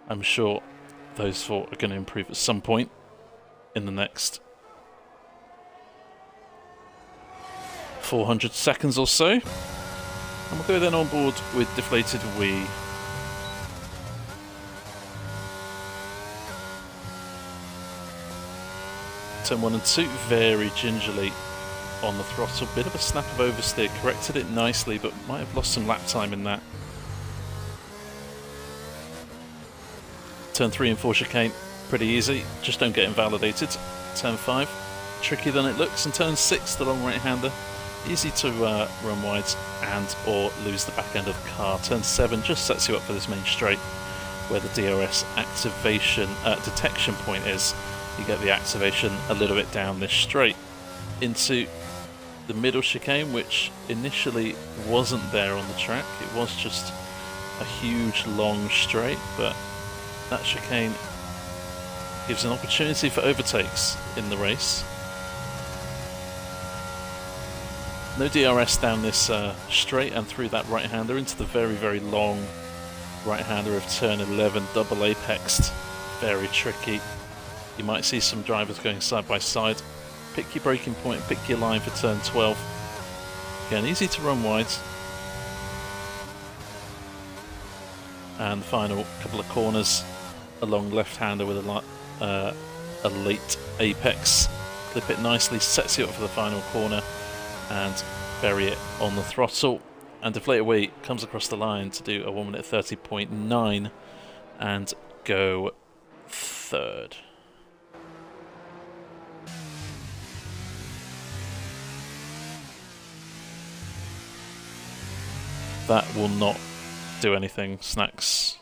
I'm sure those four are going to improve at some point in the next 400 seconds or so. And we'll go then on board with Deflated Wii. Turn 1 and 2, very gingerly on the throttle. Bit of a snap of oversteer, corrected it nicely, but might have lost some lap time in that. Turn 3 and 4 chicane, pretty easy, just don't get invalidated. Turn 5, trickier than it looks, and turn 6, the long right-hander, easy to run wides and or lose the back end of the car. Turn 7 just sets you up for this main straight, where the DRS activation detection point is. You get the activation a little bit down this straight into the middle chicane, which initially wasn't there on the track. It was just a huge long straight, but that chicane gives an opportunity for overtakes in the race. No DRS down this straight and through that right-hander into the very, very long right-hander of turn 11, double apexed, very tricky. You might see some drivers going side by side. Pick your braking point, pick your line for turn 12. Again, easy to run wides. And the final couple of corners, a long left-hander with a late apex. Clip it nicely, sets you up for the final corner, and bury it on the throttle. And Deflated Wii comes across the line to do a 1 minute 30.9 and go third. That will not do anything, Snacks.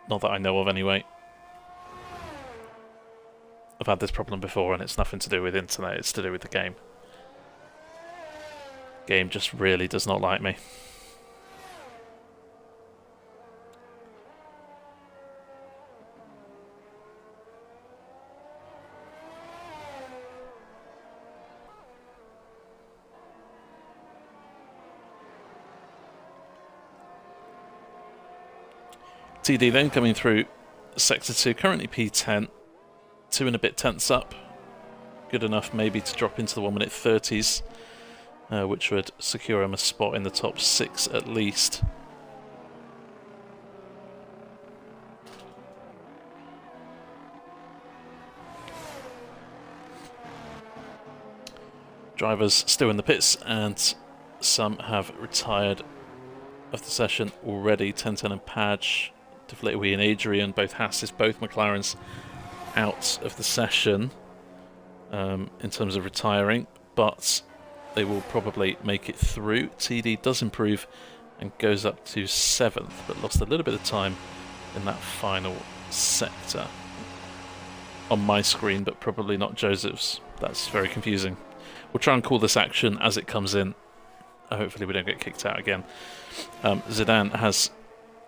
Not that I know of, anyway. I've had this problem before, and it's nothing to do with internet, it's to do with the game. Game just really does not like me. TD then coming through Sector 2, currently P10, 2 and a bit tenths up. Good enough maybe to drop into the 1 minute 30s, which would secure him a spot in the top 6 at least. Drivers still in the pits, and some have retired of the session already. 1010 and Padge, Deflated Wii and Adrian, both Hasses, both McLarens out of the session in terms of retiring, but they will probably make it through. TD does improve and goes up to 7th, but lost a little bit of time in that final sector on my screen, but probably not Joseph's. That's very confusing. We'll try and call this action as it comes in. Hopefully we don't get kicked out again. Zidane has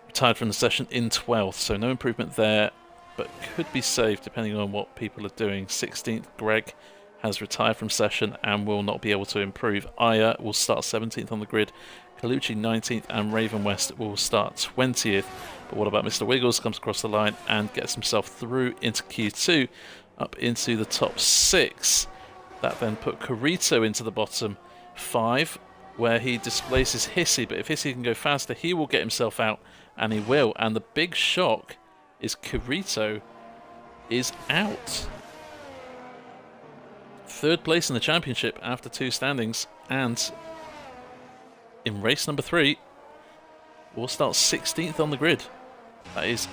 retired from the session in 12th, so no improvement there, but could be saved depending on what people are doing. 16th, Greg has retired from session and will not be able to improve. Aya will start 17th on the grid, Colucci 19th, and Raven West will start 20th. But what about Mr. Wiggles? Comes across the line and gets himself through into Q2, up into the top 6. That then put Carito into the bottom 5, where he displaces Hissy, but if Hissy can go faster, he will get himself out, and he will. And the big shock is Carito is out. 3rd place in the championship after 2 standings, and in race number 3 will start 16th on the grid. That is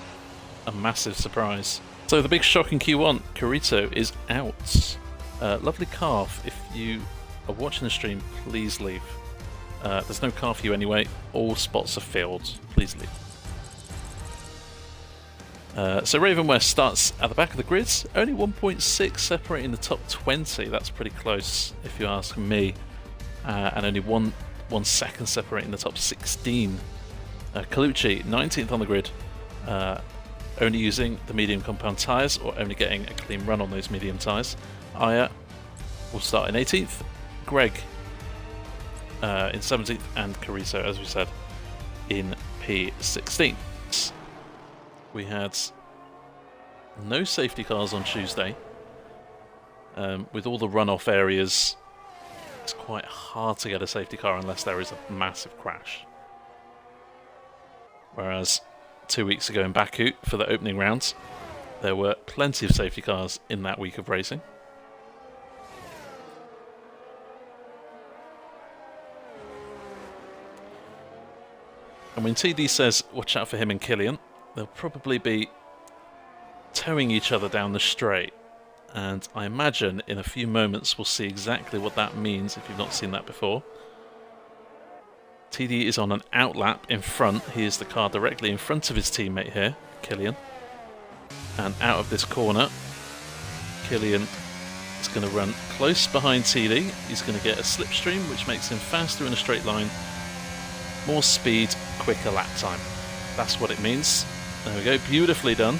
a massive surprise. So the big shock in Q1, Carito is out. Lovely calf. If you are watching the stream, please leave. There's no car for you anyway. All spots are filled. Please leave. So Raven West starts at the back of the grids. Only 1.6 separating the top 20. That's pretty close, if you ask me. And only 1 second separating the top 16. Colucci, 19th on the grid. Only using the medium compound tyres, or only getting a clean run on those medium tyres. Aya will start in 18th. Greg in 17th, and Carito, as we said, in P16. We had no safety cars on Tuesday. With all the runoff areas, it's quite hard to get a safety car unless there is a massive crash. Whereas 2 weeks ago in Baku, for the opening rounds, there were plenty of safety cars in that week of racing. And when TD says, watch out for him and Killian, they'll probably be towing each other down the straight. And I imagine in a few moments we'll see exactly what that means if you've not seen that before. TD is on an outlap in front. He is the car directly in front of his teammate here, Killian. And out of this corner, Killian is going to run close behind TD. He's going to get a slipstream, which makes him faster in a straight line. More speed, quicker lap time. That's what it means. There we go, beautifully done.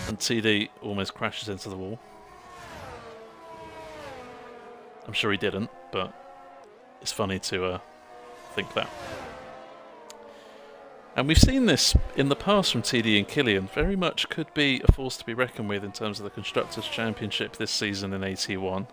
And TD almost crashes into the wall. I'm sure he didn't, but it's funny to think that. And we've seen this in the past from TD and Killian. Very much could be a force to be reckoned with in terms of the Constructors' Championship this season in AT1.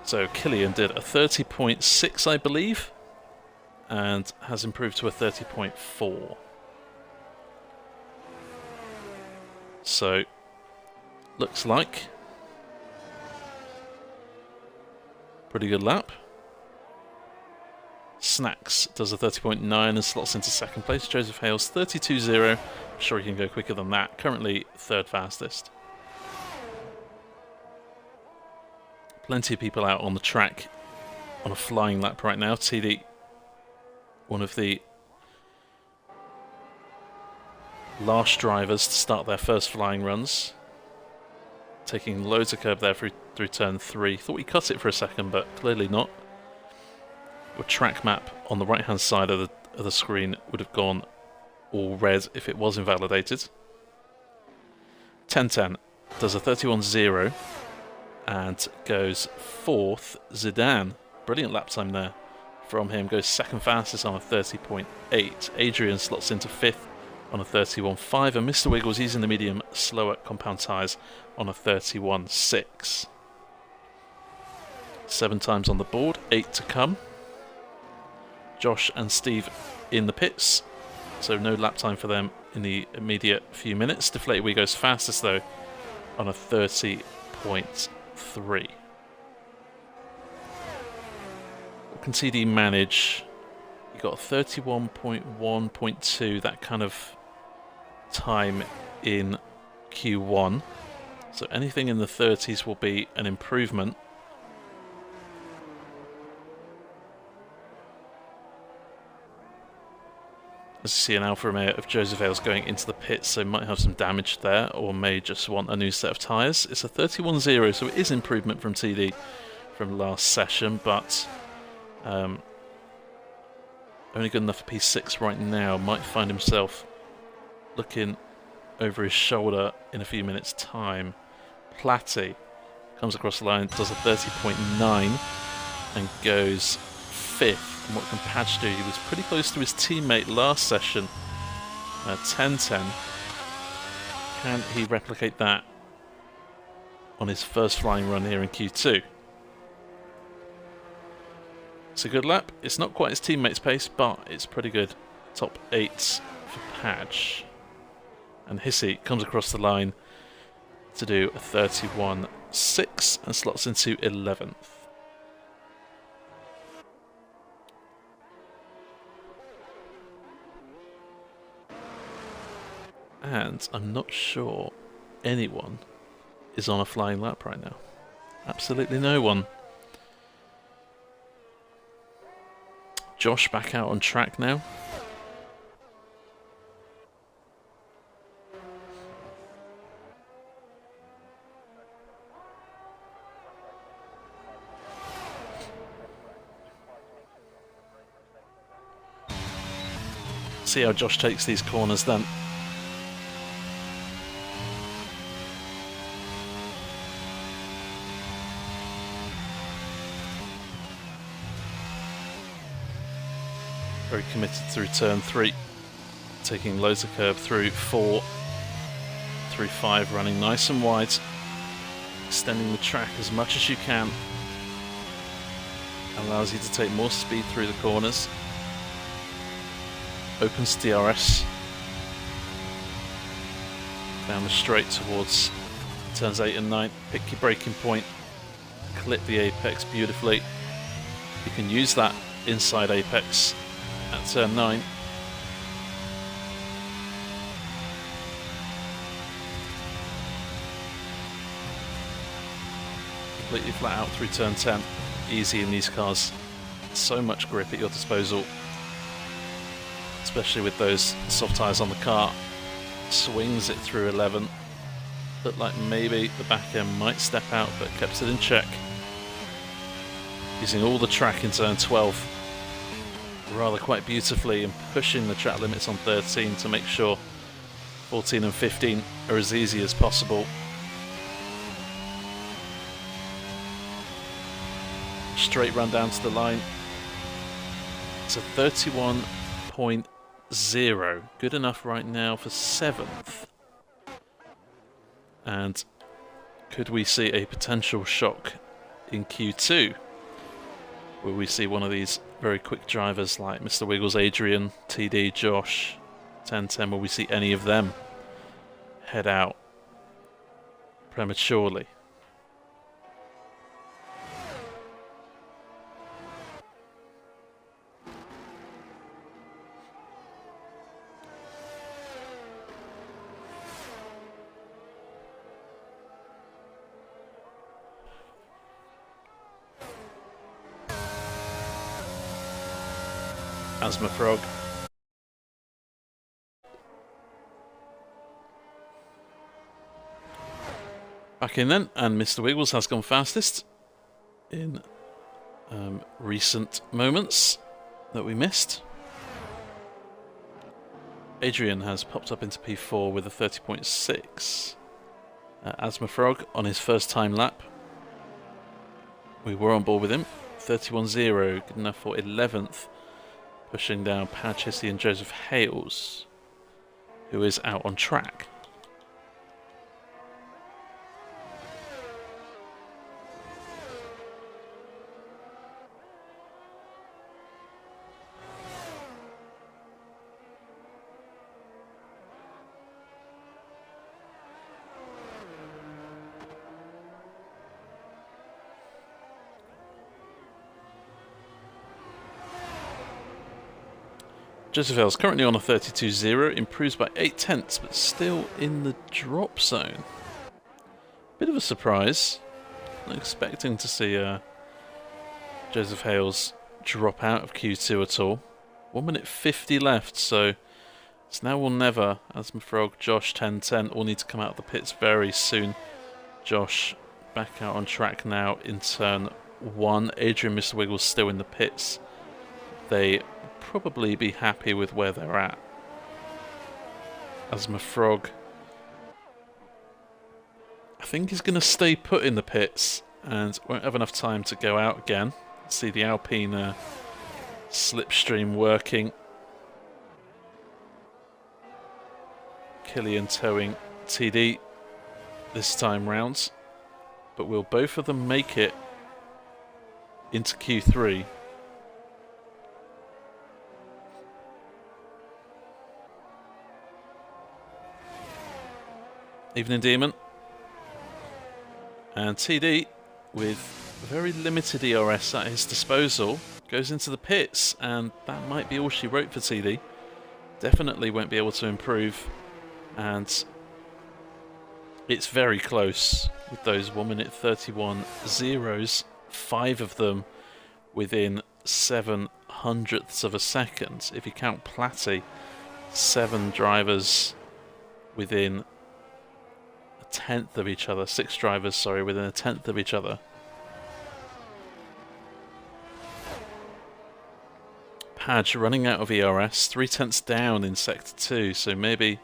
So Killian did a 30.6, I believe, and has improved to a 30.4. So, looks like pretty good lap. Snacks does a 30.9 and slots into second place. Joseph Hales 32.0. I'm sure he can go quicker than that. Currently third fastest. Plenty of people out on the track on a flying lap right now. TD, one of the last drivers to start their first flying runs. Taking loads of curb there through turn 3. Thought he cut it for a second, but clearly not. Your track map on the right hand side of the screen would have gone all red if it was invalidated. 10.10 does a 31.0. And goes fourth. Zidane, brilliant lap time there from him, goes second fastest on a 30.8. Adrian slots into fifth on a 31.5, and Mr. Wiggles using the medium slower compound tyres on a 31.6. 7 times on the board, 8 to come. Josh and Steve in the pits, so no lap time for them in the immediate few minutes. Deflated Wee goes fastest though on a 30.3. What can TD manage? You got 31.1.2, that kind of time in Q1. So anything in the 30s will be an improvement. As you see an Alfa Romeo of Joseph Hales going into the pits, so might have some damage there, or may just want a new set of tyres. It's a 31.0, so it is improvement from TD from last session, but only good enough for P6 right now. Might find himself looking over his shoulder in a few minutes' time. Platty comes across the line, does a 30.9 and goes 5th. And what can Patch do? He was pretty close to his teammate last session. 10.10. Can he replicate that on his first flying run here in Q2? It's a good lap. It's not quite his teammate's pace, but it's pretty good. Top 8 for Patch. And Hissy comes across the line to do a 31.6 and slots into 11th. And I'm not sure anyone is on a flying lap right now. Absolutely no one. Josh back out on track now. See how Josh takes these corners then. Very committed through turn 3. Taking loads of curve through 4. Through 5, running nice and wide. Extending the track as much as you can. Allows you to take more speed through the corners. Opens DRS. Down the straight towards turns 8 and 9. Pick your braking point. Clip the apex beautifully. You can use that inside apex at turn 9. Completely flat out through turn 10. Easy in these cars. So much grip at your disposal. Especially with those soft tyres on the car. Swings it through 11. Looked like maybe the back end might step out, but kept it in check. Using all the track in turn 12. Rather quite beautifully, and pushing the track limits on 13 to make sure 14 and 15 are as easy as possible. Straight run down to the line. It's a 31.0. Good enough right now for 7th. And could we see a potential shock in Q2? Will we see one of these very quick drivers like Mr. Wiggles, Adrian, TD, Josh, 1010? Will we see any of them head out prematurely? Asthma Frog. Back in then, and Mr. Wiggles has gone fastest in recent moments that we missed. Adrian has popped up into P4 with a 30.6. Asthma Frog on his first time lap. We were on board with him. 31.0, good enough for 11th. Pushing down Padge Hissey and Joseph Hales, who is out on track. Joseph Hales currently on a 32.0, improves by 8 tenths, but still in the drop zone. Bit of a surprise. Not expecting to see Joseph Hales drop out of Q2 at all. 1 minute 50 left, so it's now or never. Asthma Frog, Josh, 1010 all need to come out of the pits very soon. Josh back out on track now in turn 1. Adrian, Mr. Wiggles still in the pits. They probably be happy with where they're at. Asthma Frog, I think he's going to stay put in the pits and won't have enough time to go out again. See the Alpine slipstream working. Killian towing TD this time round, but will both of them make it into Q3? Evening Demon. And TD, with very limited ERS at his disposal, goes into the pits, and that might be all she wrote for TD. Definitely won't be able to improve, and it's very close with those 1 minute 31 zeros, 5 of them within 7/100ths of a second. If you count Platty, 7 drivers within 1/10 of each other. 6 drivers, sorry, within 1/10 of each other. Padge running out of ERS, 3/10 down in Sector 2, so maybe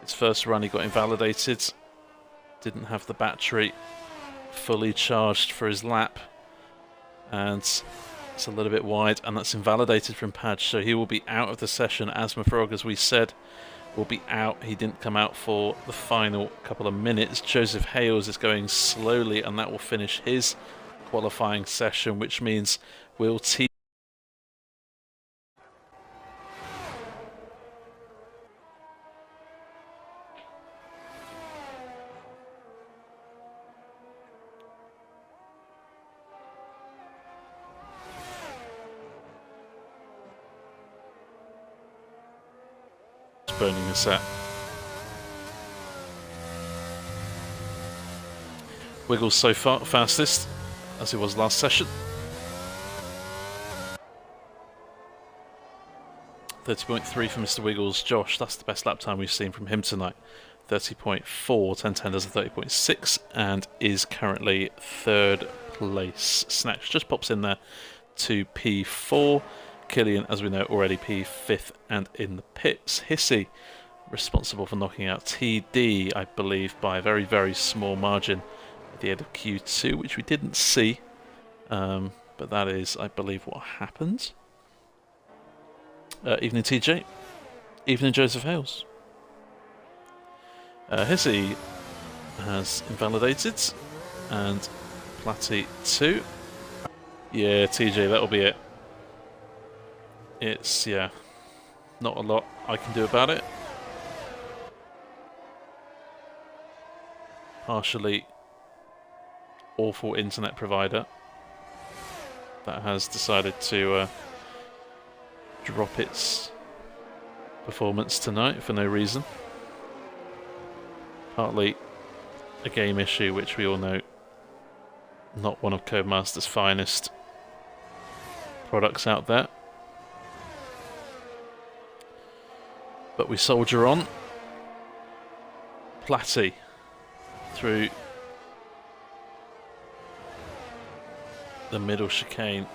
his first run he got invalidated. Didn't have the battery fully charged for his lap, and That's a little bit wide, and that's invalidated from Padge, so he will be out of the session. Asmafrog, as we said, will be out. He didn't come out for the final couple of minutes. Joseph Hales is going slowly, and that will finish his qualifying session, which means we'll burning a set. Wiggles so far fastest, as he was last session. 30.3 for Mr. Wiggles. Josh, that's the best lap time we've seen from him tonight. 30.4, 1010 does a 30.6, and is currently third place. Snatch just pops in there to P4. Killian, as we know, already P5th and in the pits. Hissy, responsible for knocking out TD, I believe, by a very, very small margin at the end of Q2, which we didn't see. But that is, I believe, what happened. Evening TJ. Evening Joseph Hales. Hissy has invalidated. And Platty 2. Yeah, TJ, that'll be it. It's, yeah, not a lot I can do about it. Partially awful internet provider that has decided to drop its performance tonight for no reason. Partly a game issue, which we all know, not one of Codemaster's finest products out there. But we soldier on. Platty through the middle chicane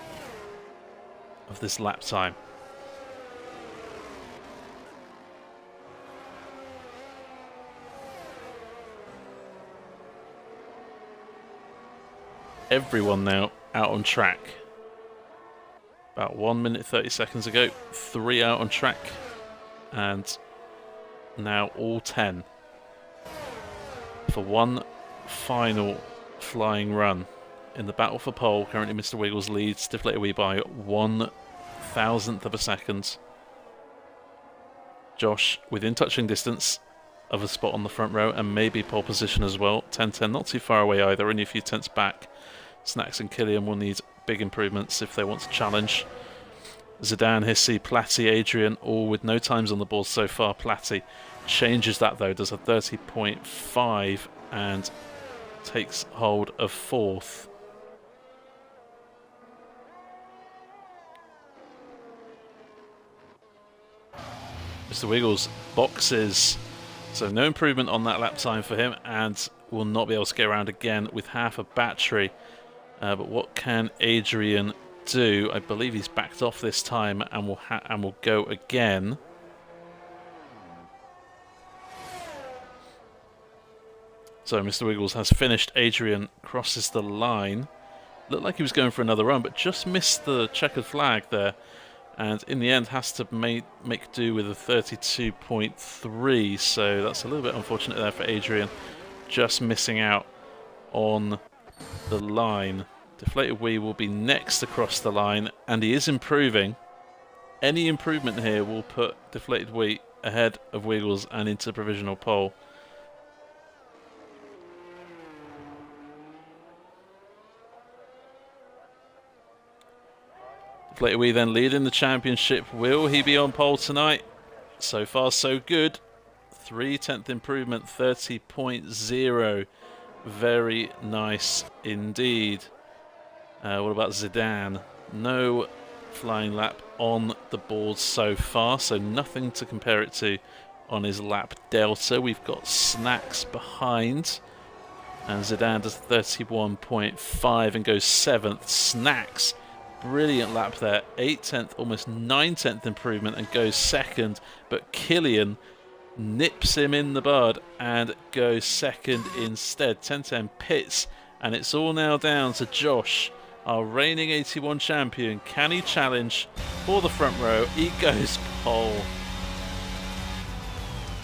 of this lap time. Everyone now out on track. About 1 minute 30 seconds ago, 3 out on track. And now all 10 for one final flying run in the battle for pole. Currently Mr. Wiggles leads Deflated Wee by 1/1000th of a second. Josh within touching distance of a spot on the front row and maybe pole position as well. 10-10, not too far away either, only a few tenths back. Snacks and Killian will need big improvements if they want to challenge. Zidane, Hissy, Platty, Adrian, all with no times on the board so far. Platty changes that though, does a 30.5 and takes hold of 4th. Mr. Wiggles boxes, so no improvement on that lap time for him, and will not be able to get around again with half a battery. But what can Adrian do? I believe he's backed off this time and will go again. So Mr. Wiggles has finished. Adrian crosses the line. Looked like he was going for another run, but just missed the checkered flag there. And in the end has to make do with a 32.3. So that's a little bit unfortunate there for Adrian. Just missing out on the line. Deflated Wee will be next across the line, and he is improving. Any improvement here will put Deflated Wee ahead of Wiggles and into provisional pole. Deflated Wee then leading the championship. Will he be on pole tonight? So far so good. 3/10 improvement, 30.0. Very nice indeed. What about Zidane? No flying lap on the board so far, so nothing to compare it to on his lap delta. We've got Snacks behind, and Zidane does 31.5 and goes 7th. Snacks, brilliant lap there, 8/10, almost 9/10 improvement, and goes 2nd, but Killian nips him in the bud and goes 2nd instead. 10-10 pits, and it's all now down to Josh our reigning 81 champion. Can he challenge for the front row? He goes pole.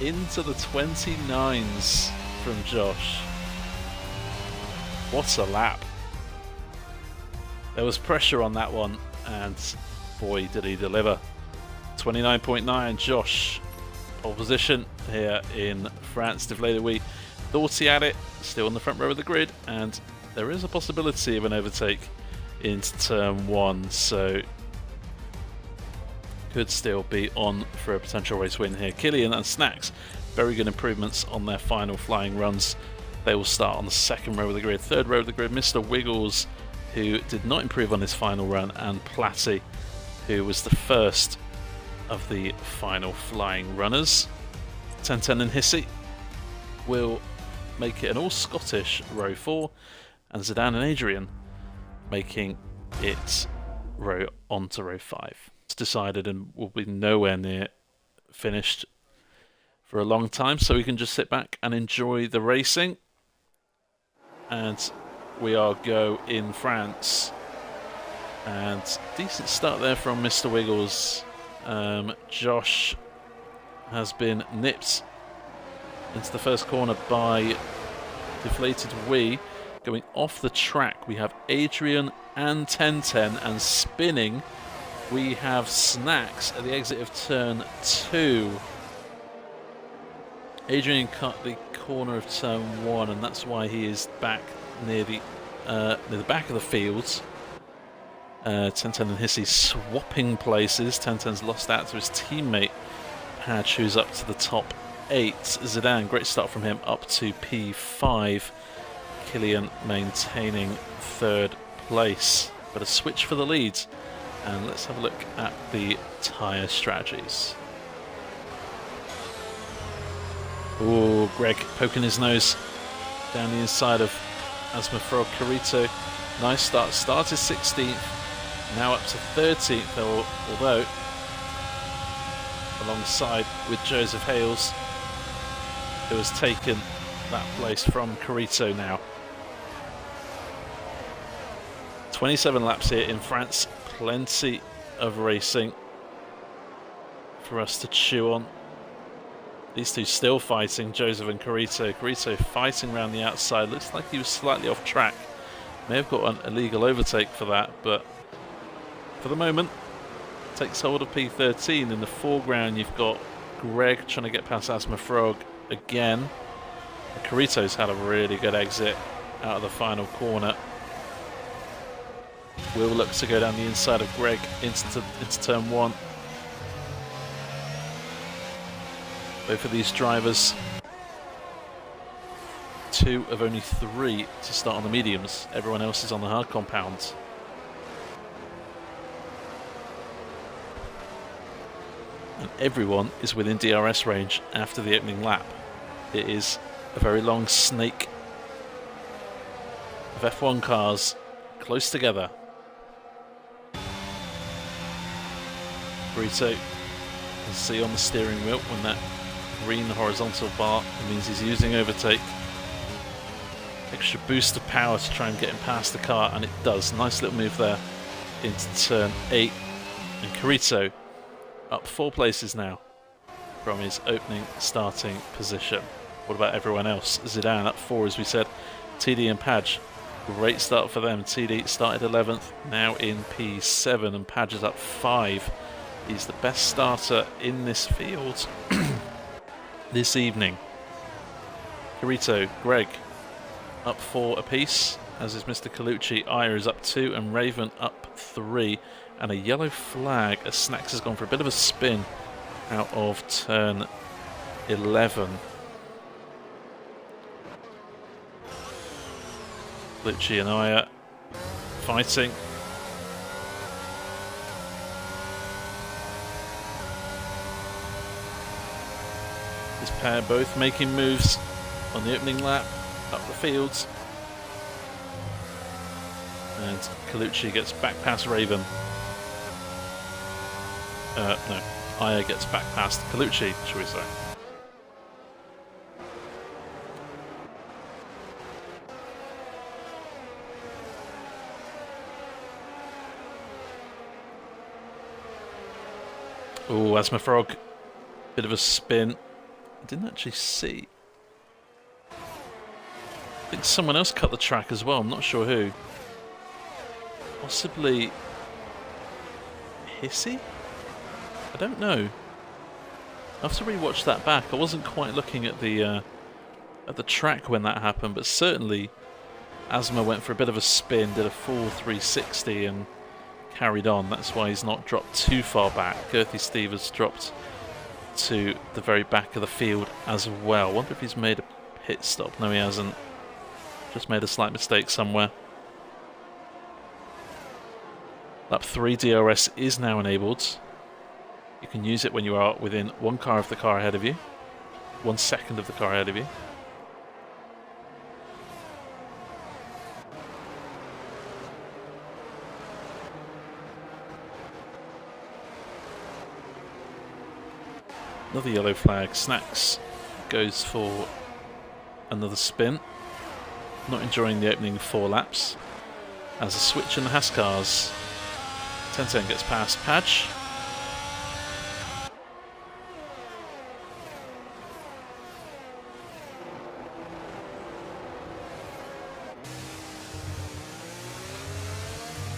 Into the 29s from Josh. What a lap. There was pressure on that one, and boy did he deliver. 29.9, Josh. Pole position here in France. Deflated we thought he had it, still on the front row of the grid, and there is a possibility of an overtake into turn 1, so could still be on for a potential race win here. Killian and Snacks, very good improvements on their final flying runs. They will start on the second row of the grid. Third row of the grid, Mr. Wiggles, who did not improve on his final run, and Platty, who was the first of the final flying runners. 1010 and Hissy will make it an all-Scottish row 4, and Zidane and Adrian making it onto row 5. It's decided and will be nowhere near finished for a long time, so we can just sit back and enjoy the racing. And we are go in France, and decent start there from Mr. Wiggles. Josh has been nipped into the first corner by Deflated Wee. Going off the track, we have Adrian and 1010, and spinning we have Snacks at the exit of turn 2. Adrian cut the corner of turn 1, and that's why he is back near the back of the field. 1010 and Hissy swapping places. 1010's lost out to his teammate Patch, who's up to the top 8. Zidane, great start from him, up to P5. Killian maintaining 3rd place, but a switch for the leads. And let's have a look at the tyre strategies. Oh, Greg poking his nose down the inside of Asmafrog Carito. Nice start. Started 16th, now up to 13th, although alongside with Joseph Hales, who has taken that place from Carito now. 27 laps here in France. Plenty of racing for us to chew on. These two still fighting, Joseph and Carito. Carito fighting around the outside. Looks like he was slightly off track. May have got an illegal overtake for that, but for the moment, takes hold of P13. In the foreground, you've got Greg trying to get past Asthma Frog again. Carito's had a really good exit out of the final corner. Will look to go down the inside of Greg into turn 1. Both of these drivers, 2 of only 3 to start on the mediums. Everyone else is on the hard compounds. And everyone is within DRS range after the opening lap. It is a very long snake of F1 cars close together. Burrito, you can see on the steering wheel when that green horizontal bar, it means he's using overtake. Extra boost of power to try and get him past the car, and it does. Nice little move there into turn 8. And Carito up 4 places now from his opening starting position. What about everyone else? Zidane up 4, as we said. TD and Padge, great start for them. TD started 11th, now in P7, and Padge is up 5. He's the best starter in this field this evening. Carito, Greg up 4 apiece, as is Mr. Colucci. Aya is up 2, and Raven up 3. And a yellow flag as Snacks has gone for a bit of a spin out of turn 11. Colucci and Aya fighting. This pair both making moves on the opening lap up the fields. And Colucci gets back past Raven. No, Aya gets back past Colucci, shall we say. Oh, Asthma Frog. Bit of a spin. I didn't actually see. I think someone else cut the track as well. I'm not sure who. Possibly Hissy? I don't know. I have to rewatch that back. I wasn't quite looking at the track when that happened, but certainly Asthma went for a bit of a spin, did a full 360 and carried on. That's why he's not dropped too far back. Girthy Steve has dropped to the very back of the field as well. I wonder if he's made a pit stop. No, he hasn't. Just made a slight mistake somewhere. Lap 3 DRS is now enabled. You can use it when you are within 1 car of the car ahead of you. 1 second of the car ahead of you. Another yellow flag. Snacks goes for another spin. Not enjoying the opening 4 laps. As a switch in the Haas cars. 1010 gets past Padge.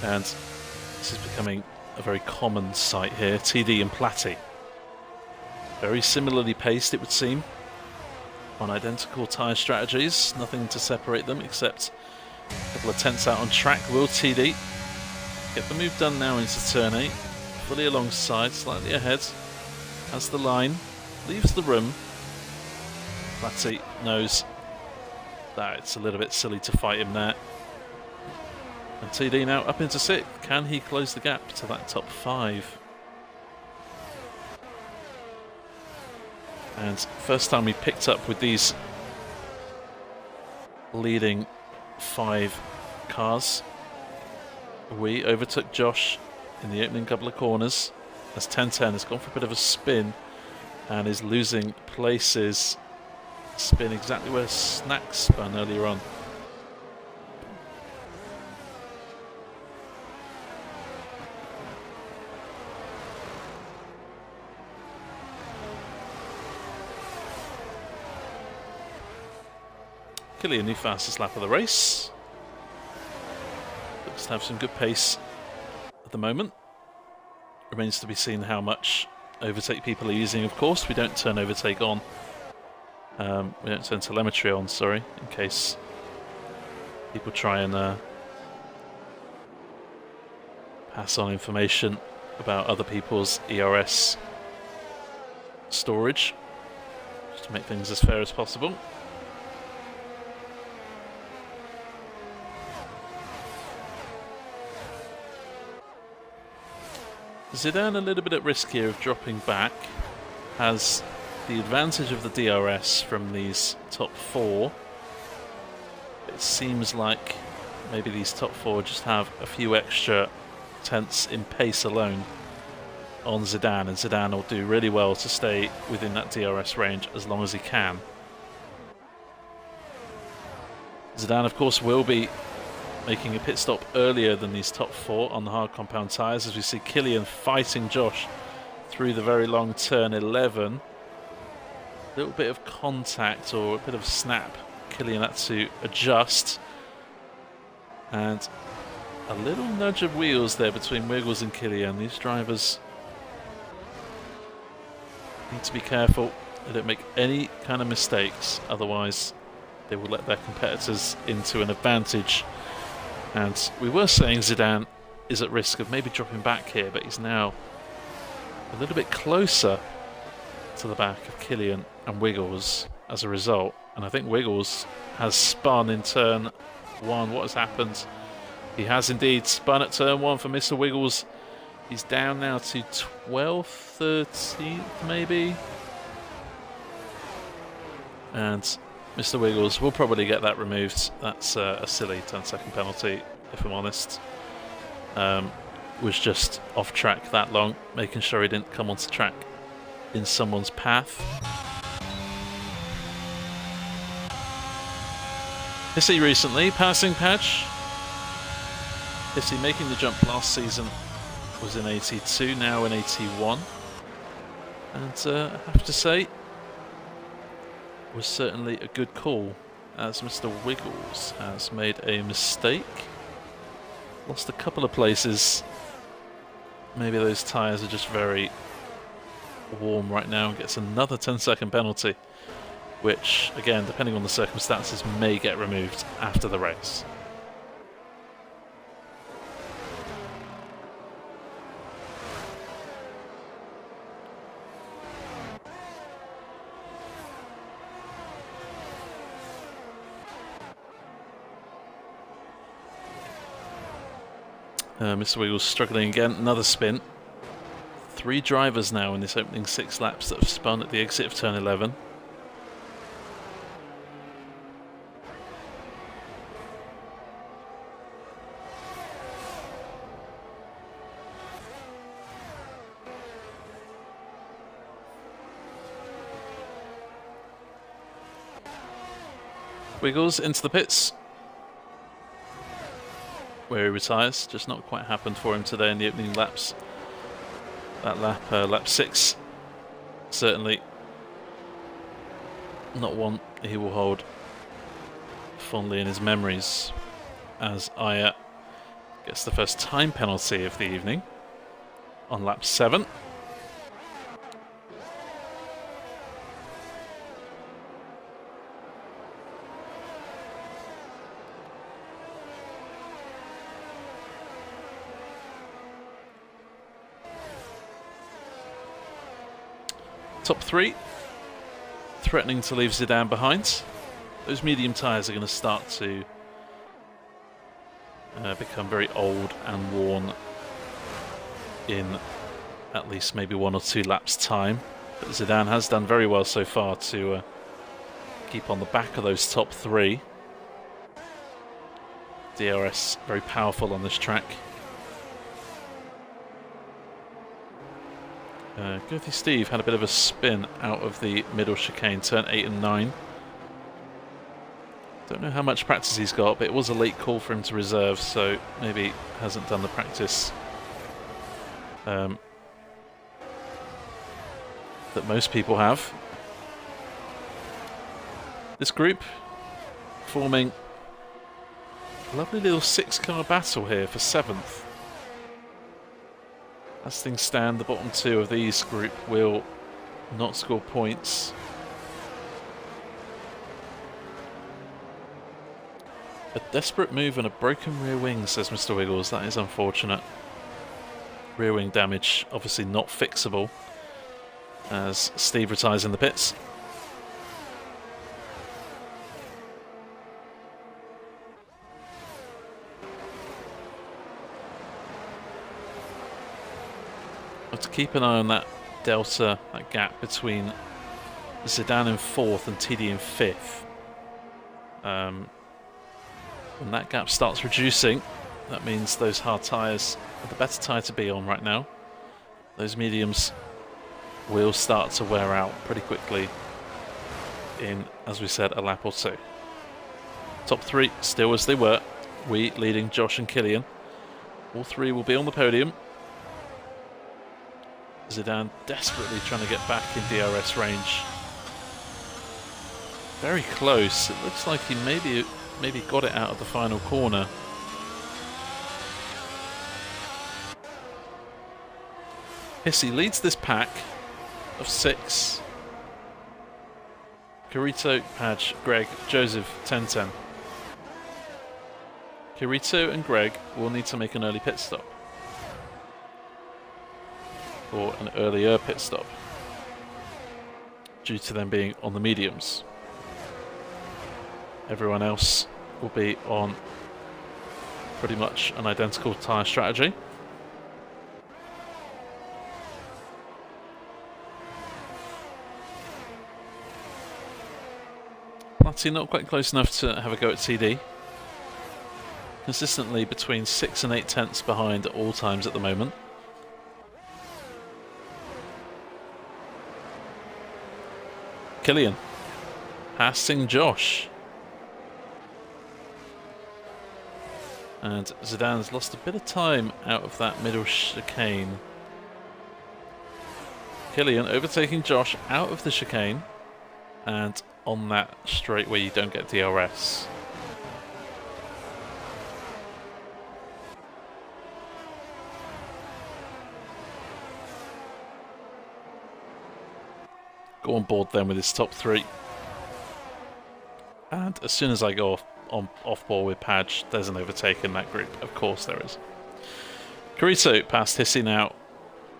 And this is becoming a very common sight here. TD and Platty. Very similarly paced, it would seem, on identical tyre strategies. Nothing to separate them except a couple of tenths out on track. Will TD get the move done now into turn 8, fully alongside, slightly ahead, has the line, leaves the room. Platty knows that it's a little bit silly to fight him there. And TD now up into 6th. Can he close the gap to that top 5? And first time we picked up with these leading 5 cars. We overtook Josh in the opening couple of corners as 1010 has gone for a bit of a spin and is losing places. Spin exactly where Snacks spun earlier on. Killian, the fastest lap of the race. Looks to have some good pace at the moment. Remains to be seen how much overtake people are using, of course. We don't turn overtake on. We don't turn telemetry on, sorry, in case people try and pass on information about other people's ERS storage, just to make things as fair as possible. Zidane a little bit at risk here of dropping back, has the advantage of the DRS from these top 4. It seems like maybe these top 4 just have a few extra tenths in pace alone on Zidane, and Zidane will do really well to stay within that DRS range as long as he can. Zidane, of course, will be making a pit stop earlier than these top 4 on the hard compound tyres, as we see Killian fighting Josh through the very long turn 11. A little bit of contact or a bit of snap. Killian had to adjust. And a little nudge of wheels there between Wiggles and Killian. These drivers need to be careful. They don't make any kind of mistakes, otherwise they will let their competitors into an advantage. And we were saying Zidane is at risk of maybe dropping back here, but he's now a little bit closer to the back of Killian and Wiggles as a result. And I think Wiggles has spun in turn 1. What has happened? He has indeed spun at turn 1 for Mr. Wiggles. He's down now to 12th, 13th maybe. And Mr. Wiggles will probably get that removed. That's a silly 10-second penalty, if I'm honest. Was just off track that long, making sure he didn't come onto track in someone's path. Hissy recently, passing Patch. Hissy making the jump last season was in 82, now in 81. And I have to say, was certainly a good call, as Mr. Wiggles has made a mistake. Lost a couple of places. Maybe those tyres are just very warm right now, and gets another 10-second penalty, which, again, depending on the circumstances, may get removed after the race. Mr. Wiggles struggling again, another spin. 3 drivers now in this opening 6 laps that have spun at the exit of turn 11. Wiggles into the pits, where he retires. Just not quite happened for him today in the opening laps. That lap, lap 6, certainly not one he will hold fondly in his memories, as IIRL gets the first time penalty of the evening on lap 7. Top 3, threatening to leave Zidane behind. Those medium tyres are going to start to become very old and worn in at least maybe 1 or 2 laps time. But Zidane has done very well so far to keep on the back of those top 3. DRS very powerful on this track. Girthy Steve had a bit of a spin out of the middle chicane, turn 8 and 9. Don't know how much practice he's got, but it was a late call for him to reserve, so maybe hasn't done the practice that most people have. This group forming a lovely little 6-car battle here for 7th. As things stand, the bottom 2 of these group will not score points. A desperate move and a broken rear wing, says Mr. Wiggles. That is unfortunate. Rear wing damage, obviously not fixable, as Steve retires in the pits. To keep an eye on that delta, that gap between Zidane in 4th and TD in 5th. When that gap starts reducing, that means those hard tyres are the better tyre to be on right now. Those mediums will start to wear out pretty quickly in, as we said, a lap or 2. Top 3 still as they were. We leading Josh and Killian. All 3 will be on the podium. Zidane desperately trying to get back in DRS range. Very close. It looks like he maybe got it out of the final corner. Hissy leads this pack of 6. Kirito, Padge, Greg, Joseph, 10-10. Kirito and Greg will need to make an early pit stop. Or an earlier pit stop, due to them being on the mediums. Everyone else will be on pretty much an identical tyre strategy. Platty not quite close enough to have a go at TD. Consistently between 6 and 8 tenths behind at all times at the moment. Killian passing Josh. And Zidane's lost a bit of time out of that middle chicane. Killian overtaking Josh out of the chicane and on that straight where you don't get DRS. Go on board then with his top three. And as soon as I go off ball with Padge, there's an overtake in that group. Of course there is. Carito past Hissy now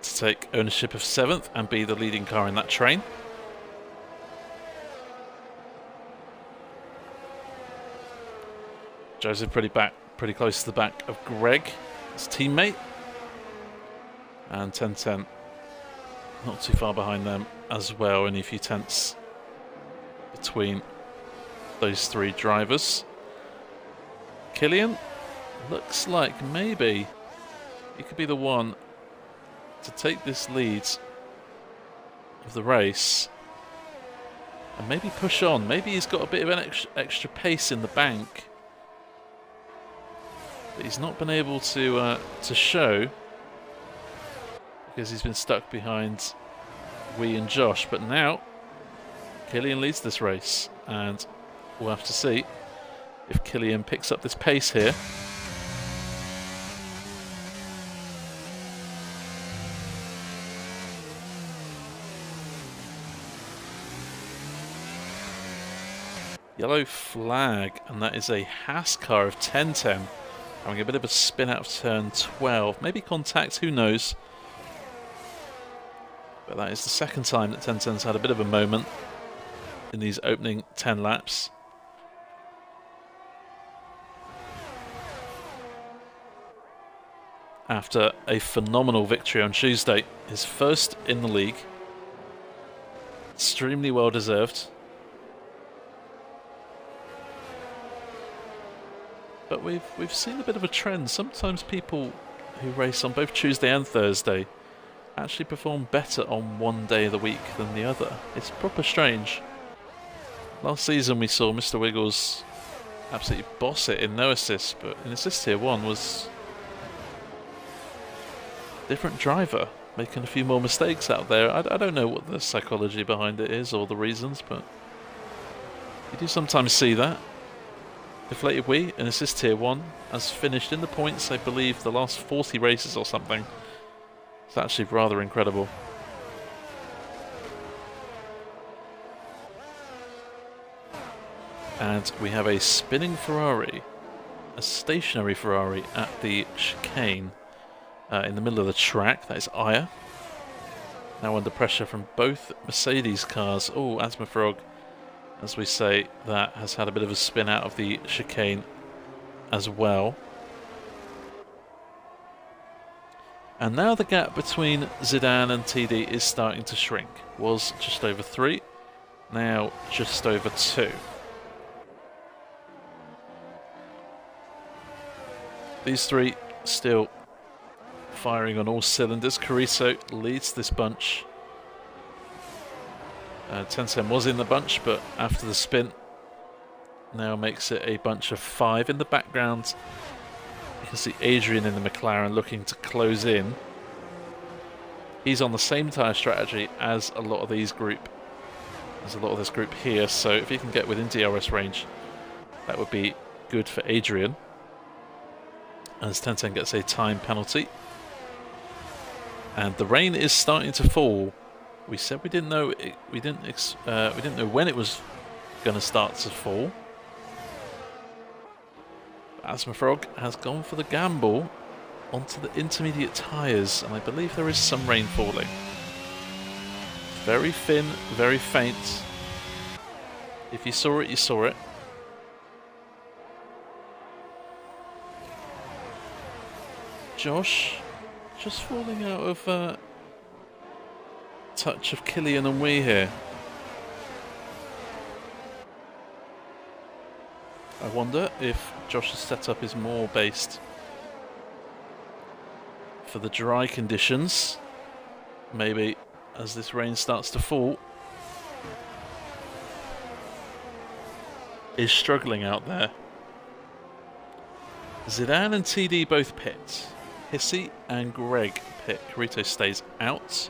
to take ownership of 7th and be the leading car in that train. Joseph pretty close to the back of Greg, his teammate. And 10-10 not too far behind them as well, only a few tenths between those three drivers. Killian looks like maybe he could be the one to take this lead of the race and maybe push on. Maybe he's got a bit of an extra pace in the bank that he's not been able to show because he's been stuck behind Wee and Josh. But now Killian leads this race, and we'll have to see if Killian picks up this pace here. Yellow flag, and that is a Haas car of 10-10 having a bit of a spin out of turn 12. Maybe contact, who knows. But that is the second time that 10-10's had a bit of a moment in these opening 10 laps. After a phenomenal victory on Tuesday, his first in the league. Extremely well deserved. But we've seen a bit of a trend. Sometimes people who race on both Tuesday and Thursday actually perform better on one day of the week than the other. It's proper strange. Last season we saw Mr. Wiggles absolutely boss it in no assists, but in assist tier 1 was a different driver, making a few more mistakes out there. I don't know what the psychology behind it is or the reasons, but you do sometimes see that. Deflated Wee in assist tier 1 has finished in the points, I believe, the last 40 races or something. It's actually rather incredible. And we have a spinning Ferrari, a stationary Ferrari at the chicane in the middle of the track. That is Aya. Now under pressure from both Mercedes cars. Oh, Asthma Frog, as we say, that has had a bit of a spin out of the chicane as well. And now the gap between Zidane and TD is starting to shrink. Was just over 3, now just over 2. These three still firing on all cylinders. Carrizo leads this bunch. 10-10 was in the bunch, but after the spin, now makes it a bunch of 5 in the background. You can see Adrian in the McLaren looking to close in. He's on the same tyre strategy as a lot of this group here, so if he can get within DRS range, that would be good for Adrian. As 10-10 gets a time penalty. And the rain is starting to fall. We said we didn't know we didn't know when it was going to start to fall. Asthma Frog has gone for the gamble onto the intermediate tyres, and I believe there is some rain falling. Very thin, very faint. If you saw it, you saw it. Josh just falling out of touch of Killian and Wee here. I wonder if Josh's setup is more based for the dry conditions. Maybe as this rain starts to fall, is struggling out there. Zidane and TD both pit. Hissy and Greg pit. Carito stays out.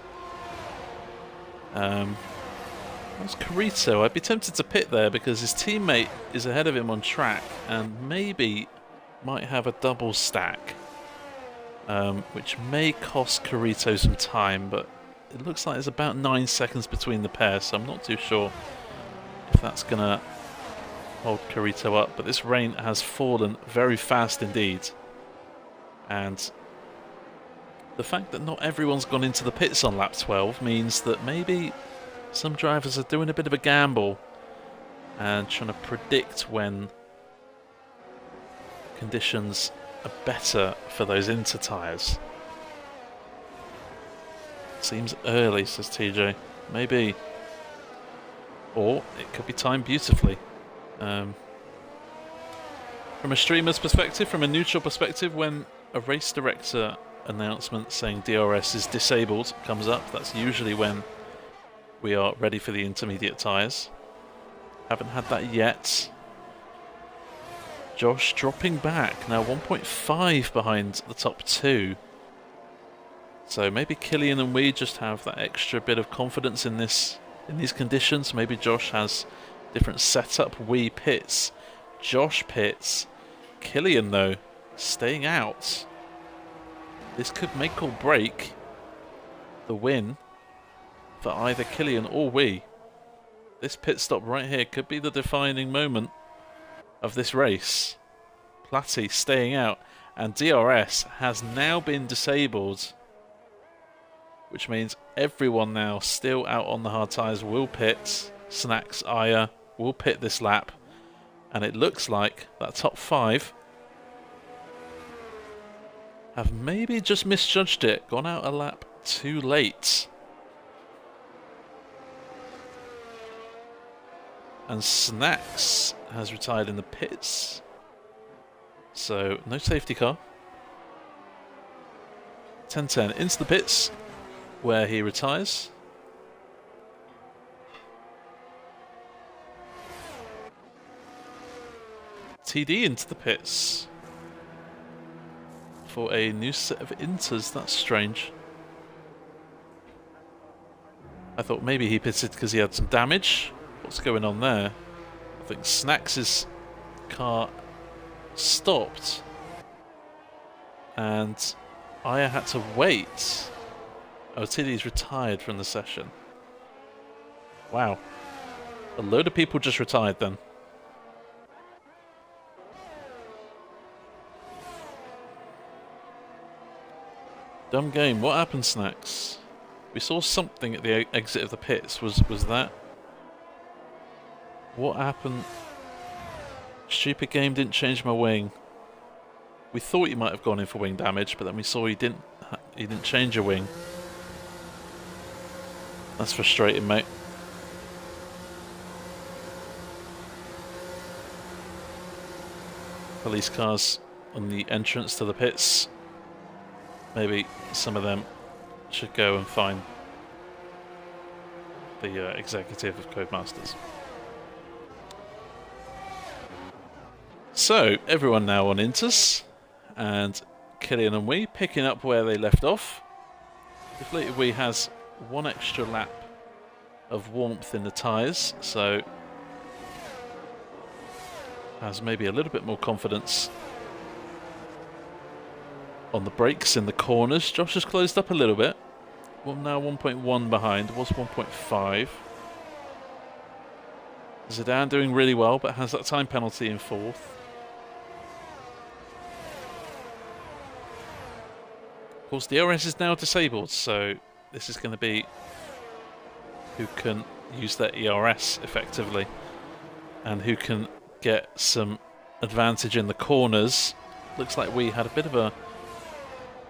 That's Carito. I'd be tempted to pit there because his teammate is ahead of him on track and maybe might have a double stack, which may cost Carito some time, but it looks like there's about 9 seconds between the pairs, so I'm not too sure if that's going to hold Carito up. But this rain has fallen very fast indeed, and the fact that not everyone's gone into the pits on lap 12 means that maybe some drivers are doing a bit of a gamble and trying to predict when conditions are better for those inter tyres. Seems early, says TJ. Maybe. Or it could be timed beautifully. From a streamer's perspective, from a neutral perspective, when a race director announcement saying DRS is disabled comes up, that's usually when we are ready for the intermediate tyres. Haven't had that yet. Josh dropping back, now 1.5 behind the top two. So maybe Killian and we just have that extra bit of confidence in these conditions. Maybe Josh has different setup. We pits, Josh pits, Killian though staying out. This could make or break the win for either Killian or we. This pit stop right here could be the defining moment of this race. Platty staying out, and DRS has now been disabled, which means everyone now still out on the hard tyres will pit. Snacks, Aya will pit this lap, and it looks like that top five have maybe just misjudged it, gone out a lap too late. And Snacks has retired in the pits, so no safety car. 10-10 into the pits, where he retires. TD into the pits for a new set of inters. That's strange. I thought maybe he pitted because he had some damage. What's going on there? I think Snacks' car stopped and Aya had to wait. Oh, TD's retired from the session. Wow. A load of people just retired then. Dumb game. What happened, Snacks? We saw something at the exit of the pits. Was that? What happened? Stupid game didn't change my wing. We thought you might have gone in for wing damage, but then we saw he didn't change your wing. That's frustrating, mate. Police cars on the entrance to the pits. Maybe some of them should go and find the executive of Codemasters. So, everyone now on Inters, and Killian and we picking up where they left off. Deflated Wee has one extra lap of warmth in the tyres, so has maybe a little bit more confidence on the brakes in the corners. Josh has closed up a little bit. Well, now 1.1 behind, was 1.5. Zidane doing really well, but has that time penalty in fourth. Of course, the DRS is now disabled, so this is going to be who can use their ERS effectively and who can get some advantage in the corners. Looks like we had a bit of a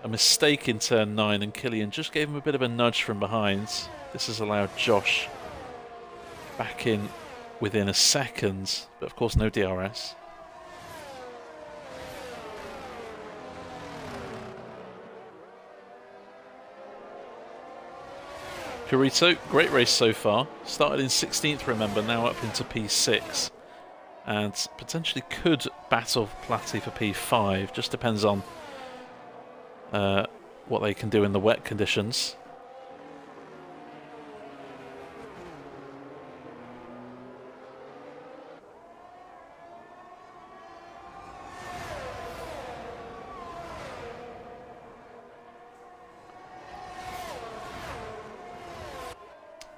mistake in turn 9, and Killian just gave him a bit of a nudge from behind. This has allowed Josh back in within a second, but of course no DRS. Carito, great race so far. Started in 16th, remember, now up into P6. And potentially could battle Platty for P5. Just depends on what they can do in the wet conditions.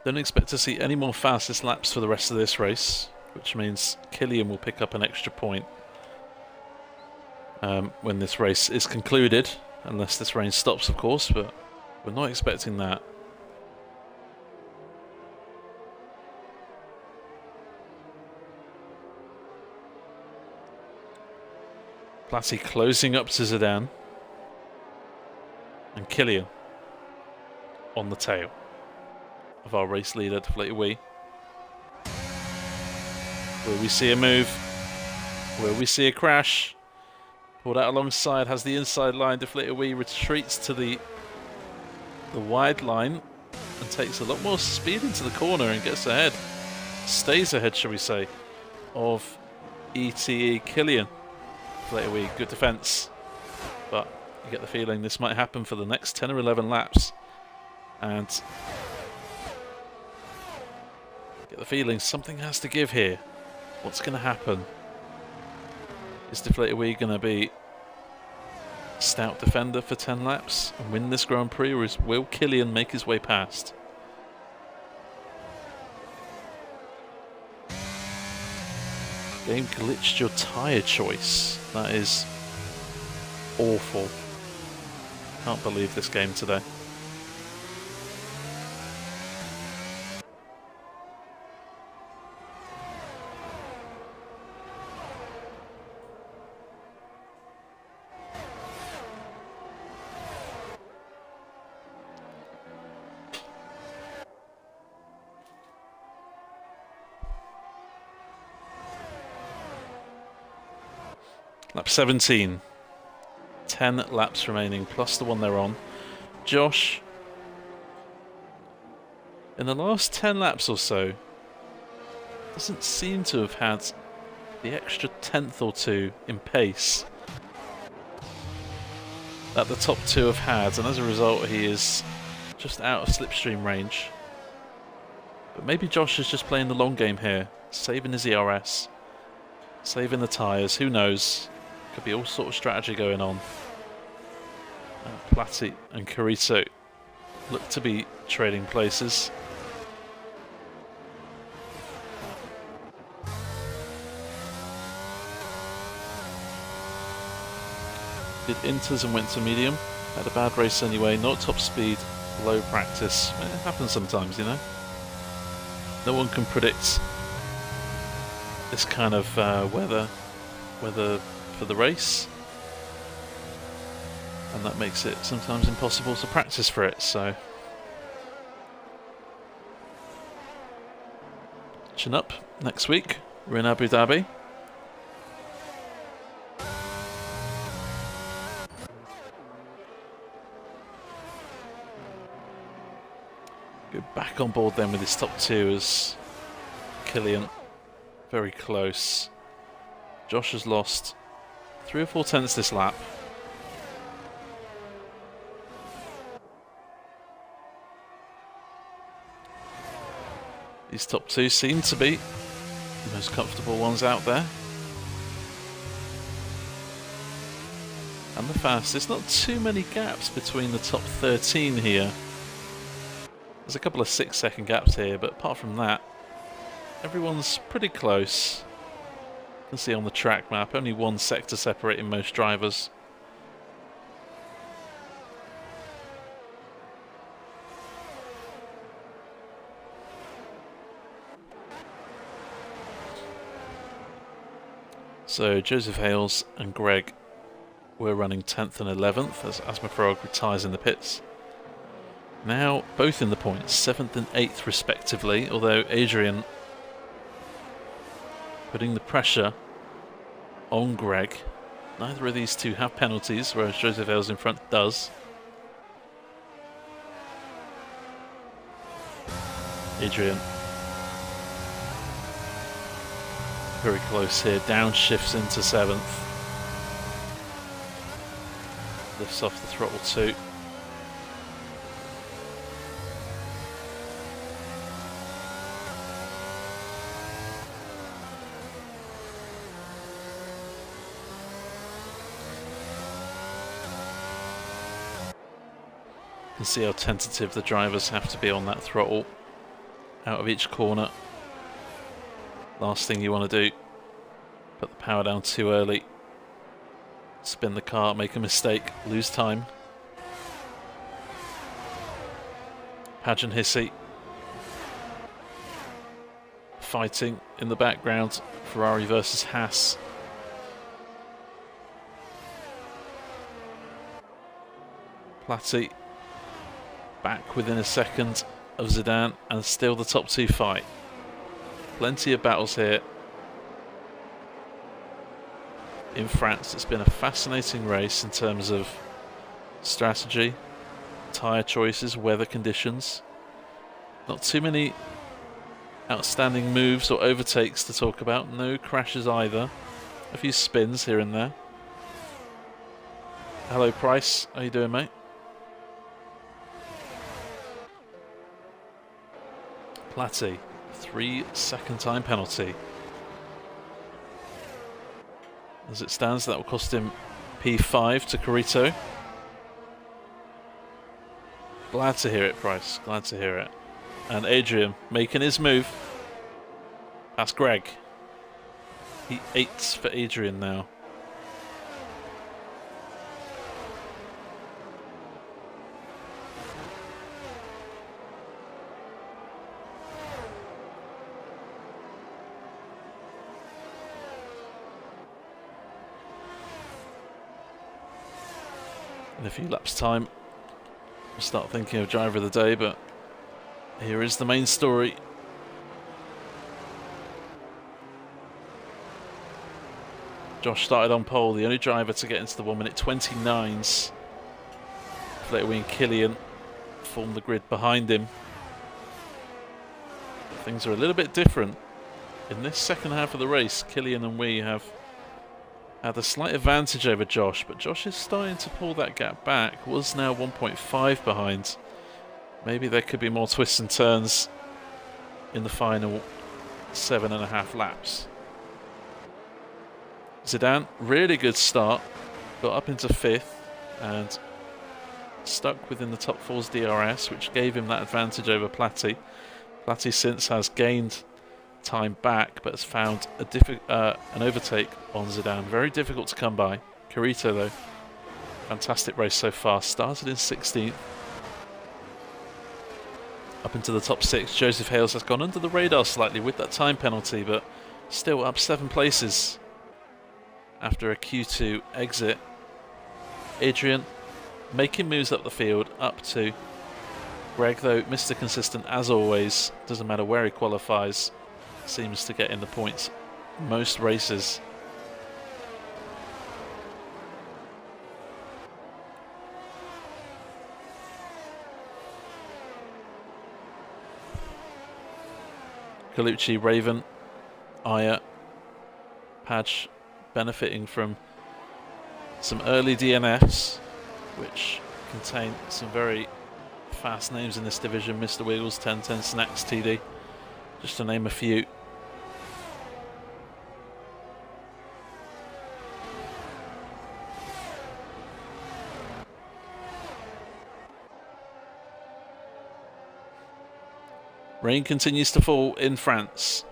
Don't expect to see any more fastest laps for the rest of this race, which means Killian will pick up an extra point when this race is concluded, unless this rain stops, of course, but we're not expecting that. Platty closing up to Zidane, and Killian on the tail of our race leader, Deflated Wee. Will we see a move? Will we see a crash? Pulled out alongside, has the inside line. Deflated Wee retreats to the wide line and takes a lot more speed into the corner and gets ahead. Stays ahead, shall we say, of ETE Killian. Deflated Wee, good defence. But you get the feeling this might happen for the next 10 or 11 laps. And get the feeling something has to give here. What's going to happen? Is Deflated Wee going to be stout defender for 10 laps and win this Grand Prix, or will Killian make his way past? Game glitched your tyre choice. That is awful. Can't believe this game today. Lap 17. 10 laps remaining, plus the one they're on. Josh, in the last 10 laps or so, doesn't seem to have had the extra tenth or two in pace that the top two have had, and as a result he is just out of slipstream range. But maybe Josh is just playing the long game here, saving his ERS, saving the tyres, who knows. Could be all sort of strategy going on. Platty and Carito look to be trading places. Did inters and went to medium. Had a bad race anyway, not top speed, low practice. It happens sometimes, you know. No one can predict this kind of weather for the race, and that makes it sometimes impossible to practice for it. So chin up next week. We're in Abu Dhabi. Go back on board then with his top two as Killian very close. Josh has lost 3 or 4 tenths this lap. These top two seem to be the most comfortable ones out there. And the fastest. Not too many gaps between the top 13 here. There's a couple of 6-second gaps here, but apart from that, everyone's pretty close. You can see on the track map, only one sector separating most drivers. So Joseph Hales and Greg were running 10th and 11th as Asmafrog retires in the pits. Now both in the points, 7th and 8th respectively, although Adrian putting the pressure on Greg. Neither of these two have penalties, whereas Joseph Hales in front does. Adrian very close here, downshifts into 7th. Lifts off the throttle 2. You can see how tentative the drivers have to be on that throttle. out of each corner. Last thing you want to do, put the power down too early, spin the car, make a mistake, lose time. Padge and Hissy fighting in the background, Ferrari versus Haas. Platty back within a second of Zidane, and still the top two fight. Plenty of battles here in France. It's been a fascinating race in terms of strategy, tyre choices, weather conditions. Not too many outstanding moves or overtakes to talk about. No crashes either. A few spins here and there. Hello Price, how you doing, mate? Platty, 3-second time penalty. As it stands, that will cost him P5 to Carito. Glad to hear it, Price. Glad to hear it. And Adrian making his move. That's Greg. P8 for Adrian now. In a few laps' time, we'll start thinking of driver of the day, but here is the main story. Josh started on pole, the only driver to get into the 1 minute 29s. Later, we and Killian formed the grid behind him. Things are a little bit different. In this second half of the race, Killian and we have had a slight advantage over Josh, but Josh is starting to pull that gap back. Was now 1.5 behind. Maybe there could be more twists and turns in the final 7.5 laps. Zidane, really good start. Got up into 5th and stuck within the top 4's DRS, which gave him that advantage over Platty. Platty since has gained time back, but has found an overtake on Zidane. Very difficult to come by. Carito, though, fantastic race so far. Started in 16th. Up into the top 6. Joseph Hales has gone under the radar slightly with that time penalty, but still up 7 places after a Q2 exit. Adrian making moves up the field, up to Greg, though, Mr. Consistent as always. Doesn't matter where he qualifies, seems to get in the points most races. Colucci, Raven, Aya, Padge benefiting from some early DNFs, which contain some very fast names in this division. Mr. Wiggles, 1010 Snacks, TD, just to name a few. Rain continues to fall in France.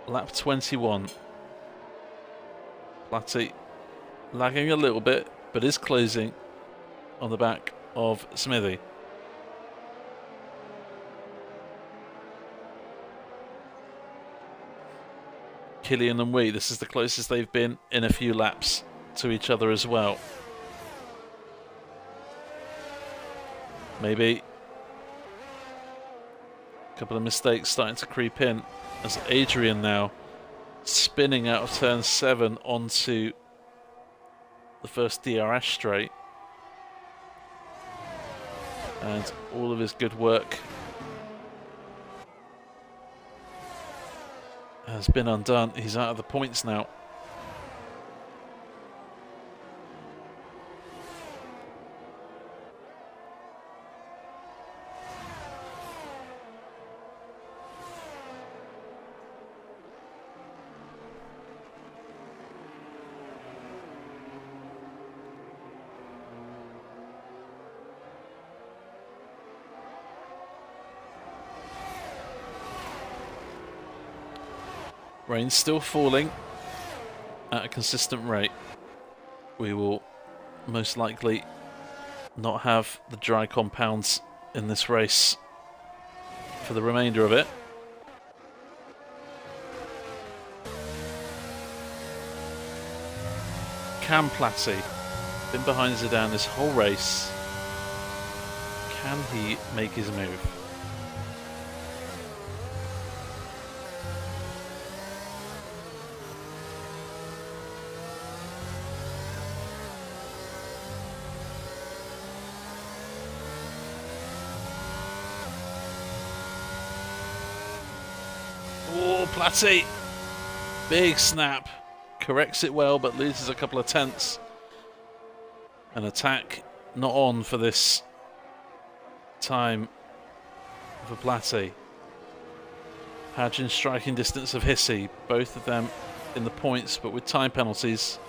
Lap 21. Platty lagging a little bit, but is closing on the back of Smithy. Killian and we, this is the closest they've been in a few laps to each other as well. Maybe a couple of mistakes starting to creep in as Adrian now spinning out of turn 7 onto the first DRS straight. And all of his good work has been undone. He's out of the points now. Rain's still falling at a consistent rate. We will most likely not have the dry compounds in this race for the remainder of it. Can Platty, been behind Zidane this whole race, can he make his move? Oh, Platty! Big snap. Corrects it well, but loses a couple of tenths. An attack not on for this time for Platty. Padge in striking distance of Hissy. Both of them in the points, but with time penalties.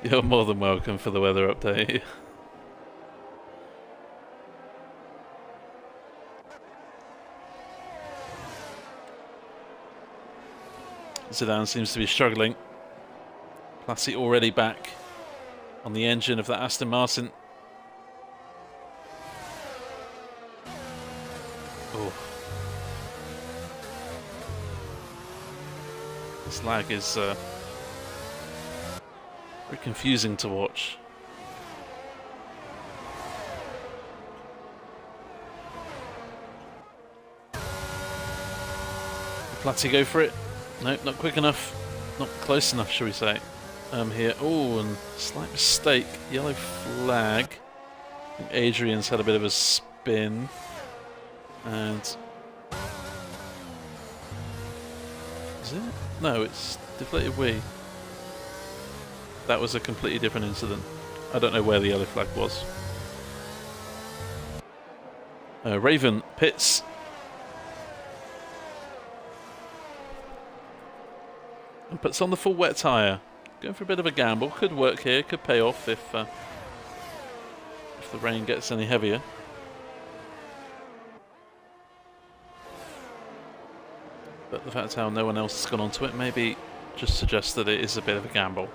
You're more than welcome for the weather update. Zidane seems to be struggling. Platty already back on the engine of that Aston Martin. Oh. This lag is very confusing to watch. Platty go for it. Nope, not quick enough. Not close enough, shall we say. Here. Oh, and slight mistake. Yellow flag. I think Adrian's had a bit of a spin. And... is it? No, it's deflated wee. That was a completely different incident. I don't know where the yellow flag was. Raven pits. And puts on the full wet tyre. Going for a bit of a gamble. Could work here, could pay off if the rain gets any heavier. But the fact how no one else has gone onto it maybe just suggests that it is a bit of a gamble.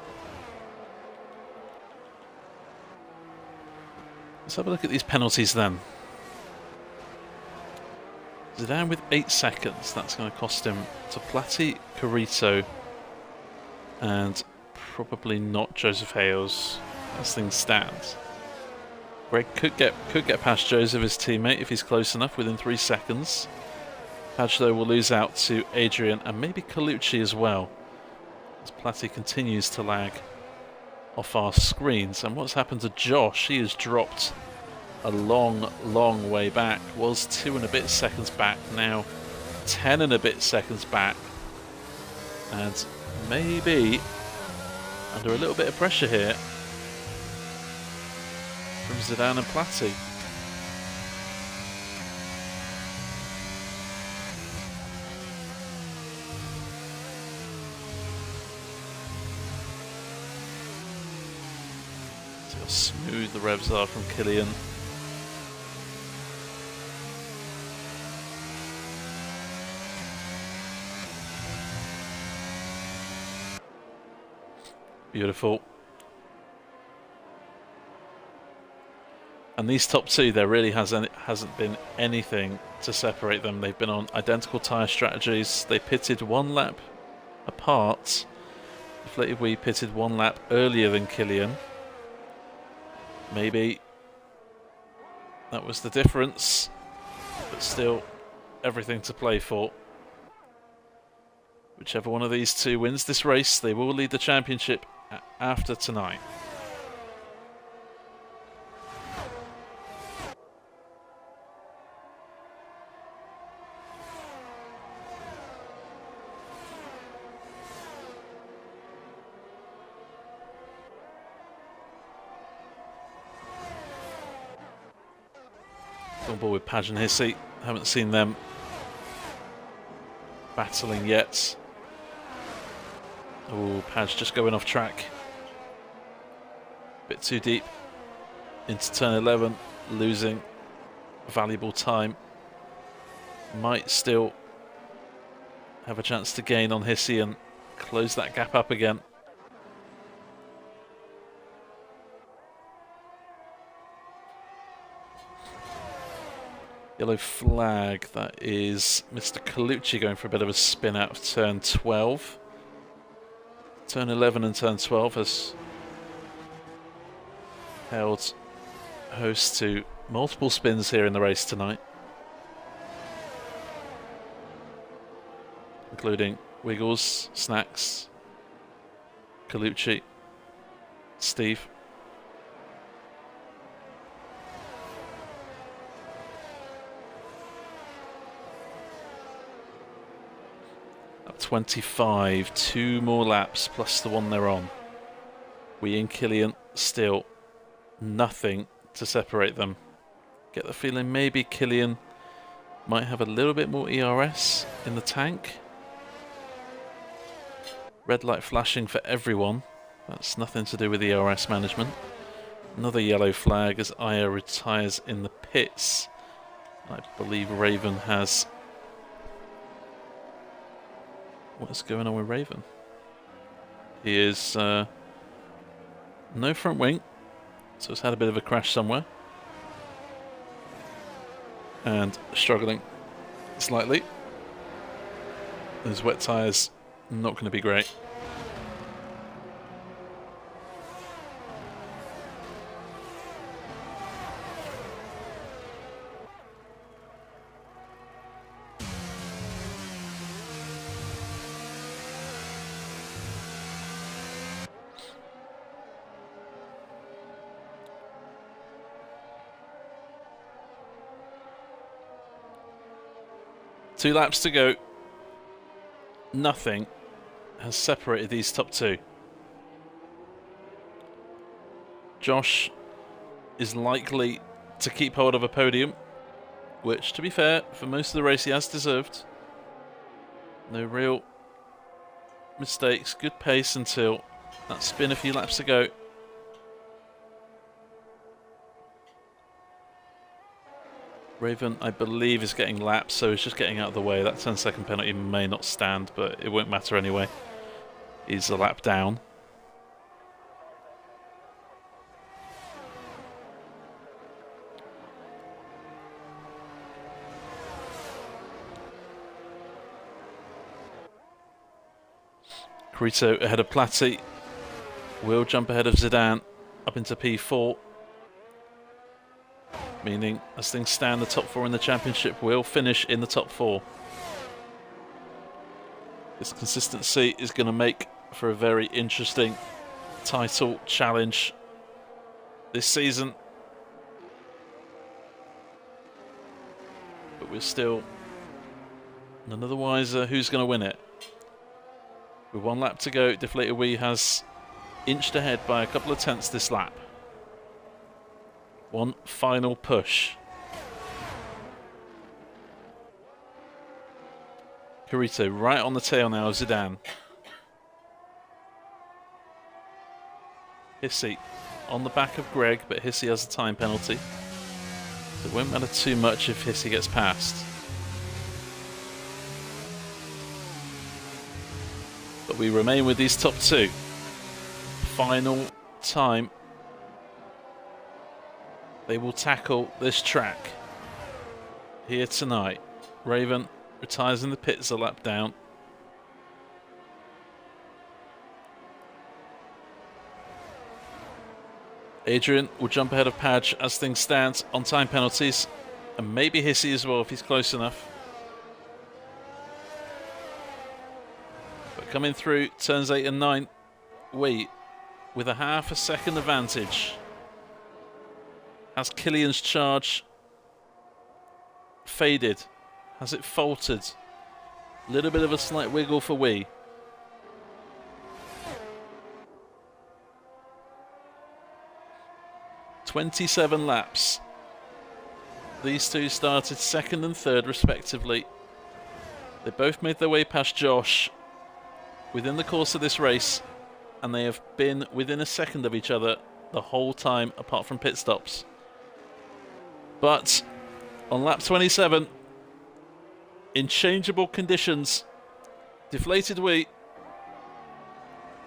Let's have a look at these penalties then. Zidane with 8 seconds. That's going to cost him to Platty, Carito, and probably not Joseph Hales as things stand. Greg could get past Joseph, his teammate, if he's close enough within 3 seconds. Padge, though, will lose out to Adrian and maybe Colucci as well, as Platty continues to lag off our screens. And what's happened to Josh? He has dropped a long way back. Was 2 and a bit seconds back, now 10 and a bit seconds back, and maybe under a little bit of pressure here from Zidane and Platty. See how smooth the revs are from Killian. Beautiful. And these top two, there really hasn't been anything to separate them. They've been on identical tyre strategies. They pitted 1 lap apart. Deflated Wee pitted 1 lap earlier than Killian. Maybe that was the difference, but still everything to play for. Whichever one of these two wins this race, they will lead the championship after tonight. On board with Padge and Hissy. Haven't seen them battling yet. Oh, Padge just going off track. Bit too deep into turn 11, losing valuable time. Might still have a chance to gain on Hissy and close that gap up again. Yellow flag, that is Mr. Colucci going for a bit of a spin out of turn 12. Turn 11 and turn 12 has held host to multiple spins here in the race tonight, including Wiggles, Snacks, Colucci, Steve. Up 25, 2 more laps plus the one they're on. We and Killian still nothing to separate them. Get the feeling maybe Killian might have a little bit more ERS in the tank. Red light flashing for everyone. That's nothing to do with ERS management. Another yellow flag as Aya retires in the pits. I believe Raven has... What is going on with Raven? He is no front wing, so he's had a bit of a crash somewhere. And struggling slightly. His wet tyres not going to be great. Two laps to go. Nothing has separated these top two. Josh is likely to keep hold of a podium, which, to be fair, for most of the race he has deserved. No real mistakes. Good pace until that spin a few laps ago. Raven, I believe, is getting lapped, so he's just getting out of the way. That 10-second penalty may not stand, but it won't matter anyway. He's a lap down. Carito ahead of Platty. Will jump ahead of Zidane up into P4. Meaning, as things stand, the top four in the championship will finish in the top four. This consistency is going to make for a very interesting title challenge this season. But we're still none of the wiser who's going to win it. With 1 lap to go, Deflated Wee has inched ahead by a couple of tenths this lap. One final push. Carito right on the tail now of Zidane. Hissy on the back of Greg, but Hissy has a time penalty. It won't matter too much if Hissy gets past. But we remain with these top two. Final time they will tackle this track here tonight. Raven retires in the pits a lap down. Adrian will jump ahead of Padge as things stand on time penalties, and maybe Hissy as well if he's close enough. But coming through turns 8 and 9, Wee with a half a second advantage. Has Killian's charge faded? Has it faltered? A little bit of a slight wiggle for Wee. "27 laps. These two started second and third respectively. They both made their way past Josh. within the course of this race, and they have been within a second of each other the whole time, apart from pit stops. But on lap 27, in changeable conditions, Deflated Wee,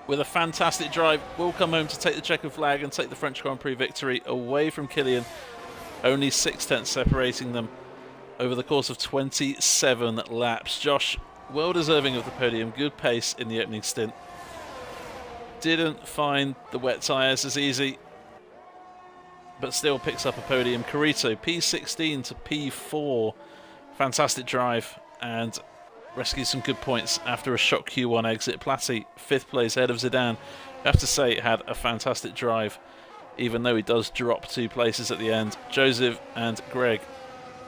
with a fantastic drive, will come home to take the checkered flag and take the French Grand Prix victory away from Kilian. Only 6/10 separating them over the course of 27 laps. Josh, well deserving of the podium, good pace in the opening stint. Didn't find the wet tyres as easy, but still picks up a podium. Carrito, P16 to P4. Fantastic drive and rescues some good points after a shock Q1 exit. Platy, 5th place ahead of Zidane. I have to say, had a fantastic drive, even though he does drop 2 places at the end. Joseph and Greg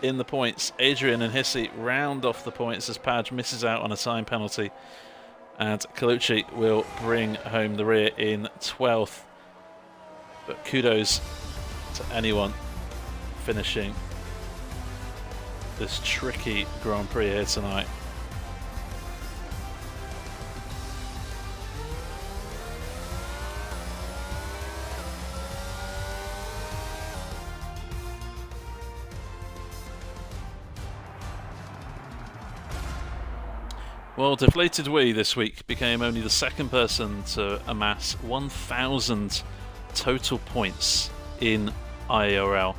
in the points. Adrian and Hissy round off the points as Padge misses out on a time penalty. And Colucci will bring home the rear in 12th. But kudos to anyone finishing this tricky Grand Prix here tonight. Well, Deflated Wee this week became only the 2nd person to amass 1,000 total points in IIRL.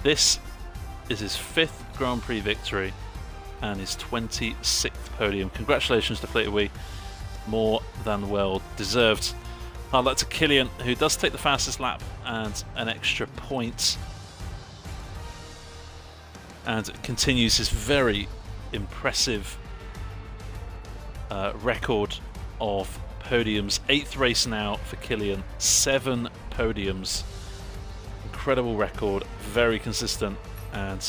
This is his 5th Grand Prix victory and his 26th podium. Congratulations, Deflated Wee. More than well deserved. I'd like to Kilian, who does take the fastest lap and an extra point, and continues his very impressive record of podiums. 8th race now for Kilian, 7 podiums. Incredible record, very consistent, and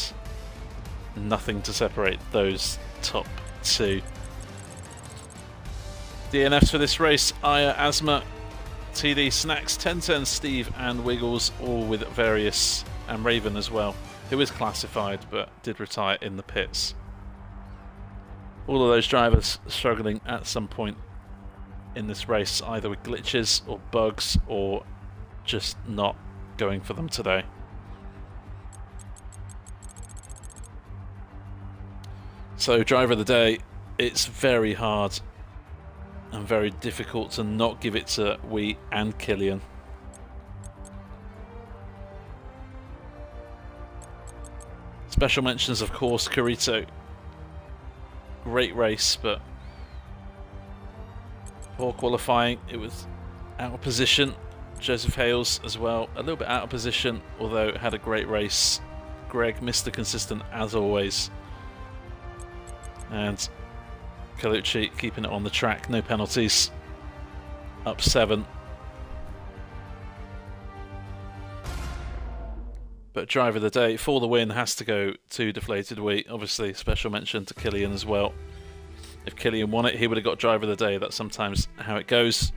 nothing to separate those top 2. DNFs for this race: Aya, Asma, TD, Snacks, 1010, Steve and Wiggles, all with various, and Raven as well, who is classified but did retire in the pits. All of those drivers struggling at some point in this race, either with glitches or bugs or just not going for them today. So, driver of the day, it's very hard and very difficult to not give it to Wee and Kilian. Special mentions, of course, Carrito. Great race, but poor qualifying. It was out of position. Joseph Hales as well, a little bit out of position, although had a great race. Greg, Mr. Consistent as always. And Colucci keeping it on the track, no penalties. Up 7. But driver of the day for the win has to go to Deflated Wee. Obviously, special mention to Kilian as well. If Kilian won it, he would have got driver of the day. That's sometimes how it goes.